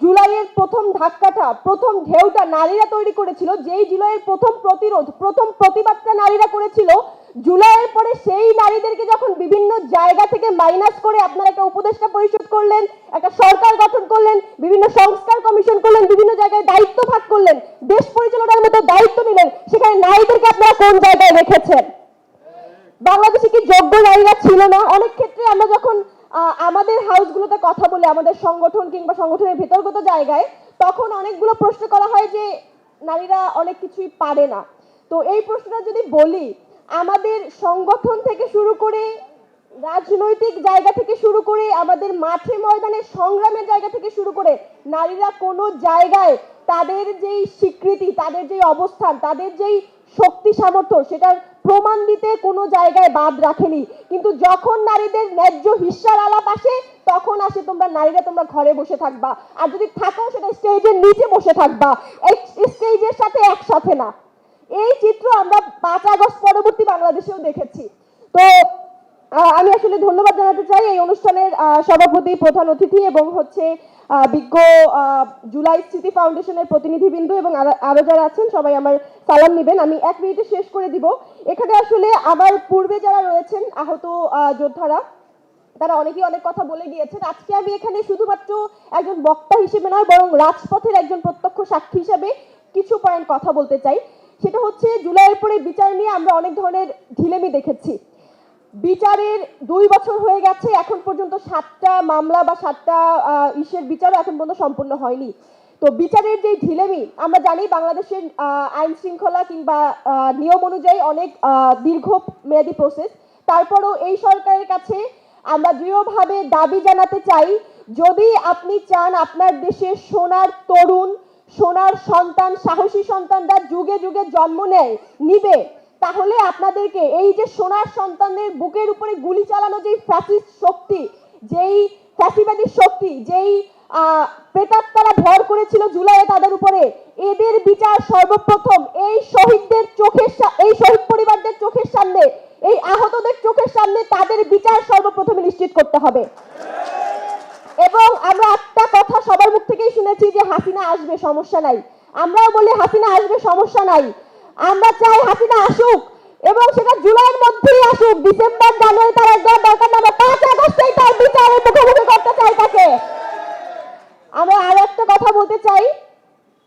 জুলাইয়ের প্রথম ধাক্কাটা, প্রথম ঢেউটা নারীরা তৈরি করেছিল, যেই জুলাইয়ের প্রথম প্রতিরোধ, প্রথম প্রতিবাদটা নারীরা করেছিল, জুলাইয়ের পরে সেই নারীদেরকে যখন বিভিন্ন জায়গা থেকে মাইনাস করে আপনারা একটা উপদেষ্টা পরিষদ করলেন, একটা সরকার গঠন করলেন, বিভিন্ন সংস্কার কমিশন করলেন, বিভিন্ন জায়গায় দায়িত্ব ভাগ করলেন, দেশ পরিচালনার মতো দায়িত্ব নিলেন, সেখানে নারীদেরকে আপনারা কোন জায়গায় রেখেছেন? বাংলাদেশে কি যোগ্য নারীরা ছিল না? অনেক ক্ষেত্রে আমরা যখন আমাদের হাউসগুলোতে কথা বলি, আমাদের সংগঠন কিংবা সংগঠনের ভেতরগত জায়গায়, তখন অনেকগুলো প্রশ্ন করা হয় যে নারীরা অনেক কিছুই পারে না। তো এই প্রশ্নটা যদি বলি, আমাদের সংগঠন থেকে শুরু করে, রাজনৈতিক জায়গা থেকে শুরু করে, আমাদের মাঠে ময়দানে সংগ্রামের জায়গা থেকে শুরু করে, নারীরা কোনো জায়গায় তাদের যেই স্বীকৃতি, তাদের যেই অবস্থান, তাদের যেই শক্তি সামর্থ্য, সেটার প্রমাণ দিতে কোনো জায়গায় বাদ রাখেনি। কিন্তু যখন নারীদের ন্যায্য হিস্সার আলাপ আসে, তখন আসে তোমরা নারীরা তোমরা ঘরে বসে থাকবা, আর যদি থাকো সেটা স্টেজের নিচে বসে থাকবা, এই স্টেজের সাথে একসাথে না। এই চিত্র আমরা 5 আগস্ট পরবর্তী বাংলাদেশেও দেখেছি। তো আমি আসলে ধন্যবাদ জানাতে চাই এই অনুষ্ঠানের সভাপতি, প্রধান অতিথি এবং হচ্ছে বিজ্ঞ জুলাই স্মৃতি ফাউন্ডেশনের প্রতিনিধিবৃন্দ এবং আরো যারা আছেন সবাই আমার সালাম নেবেন। আমি 1 মিনিটে শেষ করে দিব। এখানে আসলে আমার পূর্বে যারা রয়েছেন আহত যোদ্ধারা, তারা অনেকেই অনেক কথা বলে গিয়েছেন। আজকে আমি এখানে শুধুমাত্র একজন বক্তা হিসেবে নয়, বরং রাজপথের একজন প্রত্যক্ষ সাক্ষী হিসেবে কিছু পয়েন্ট কথা বলতে চাই। সেটা হচ্ছে জুলাইয়ের পরে বিচার নিয়ে আমরা অনেক ধরনের ঢিলেমি দেখেছি। বিচারের 2 বছর হয়ে গেছে, এখন পর্যন্ত 7টা মামলা বা 7টা ইস্যুর বিচারও এখন পর্যন্ত সম্পূর্ণ হয়নি। তো বিচারের যে ঢিলেমি, আমরা জানি বাংলাদেশের আইন শৃঙ্খলা কিংবা নিয়ম অনুযায়ী অনেক দীর্ঘ মেয়াদী প্রসেস। তারপরও এই সরকারের কাছে আমরা দৃঢ়ভাবে দাবি জানাতে চাই, যদি আপনি চান আপনার দেশে সোনার তরুণ, সোনার সন্তান, সাহসী সন্তানরা যুগে যুগে জন্ম নিবে, তাহলে আপনাদেরকে এই যে সোনার সন্তানদের বুকের উপরে গুলি চালানো যেই ফ্যাসিস্ট শক্তি, যেই ফ্যাসিবাদী শক্তি, যেই প্রেতাত্মারা ভর করেছিল জুলাইয়ে তাদের উপরে, এদের বিচার সর্বপ্রথম এই শহীদদের চোখের, এই শহীদ পরিবারদের চোখের সামনে, এই আহতদের চোখের সামনে তাদের বিচার সর্বপ্রথমে নিশ্চিত করতে হবে। এবং আমরা একটা কথা সবার মুখ থেকেই শুনেছি যে হাসিনা আসবে, সমস্যা নাই। আমরাও বলি হাসিনা আসবে, সমস্যা নাই। আমরা চাই হাসিনা আসুক এবং সেটা জুলাইয়ের মধ্যেই আসুক। ডিসেম্বর, জানুয়ারি তার একদম দরকার না, 5 আগস্টেই তার বিচারের মুখোমুখি করতে চাই তাকে। আমরা আরো একটা কথা বলতে চাই,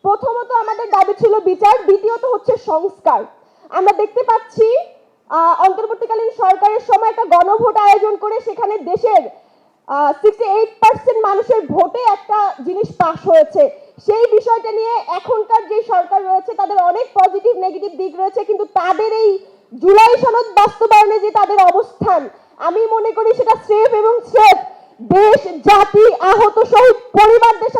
প্রথমত আমাদের দাবি ছিল বিচার, দ্বিতীয়ত হচ্ছে সংস্কার। আমরা দেখতে পাচ্ছি অন্তর্বর্তীকালীন সরকারের সময় একটা গণভোট আয়োজন করে সেখানে দেশের 68% মানুষের ভোটে একটা জিনিস পাস হয়েছে। সেই বিষয়টা নিয়ে এখনকার যে সরকার রয়েছে তাদের অনেক পজিটিভ নেগেটিভ দিক রয়েছে, কিন্তু তাদের এই জুলাই সনদ বাস্তবায়নে যে তাদের অবস্থান, আমি মনে করি সেটা সেফ এবং সেফ দেশ, জাতি, আহত শহীদ পরিবারদের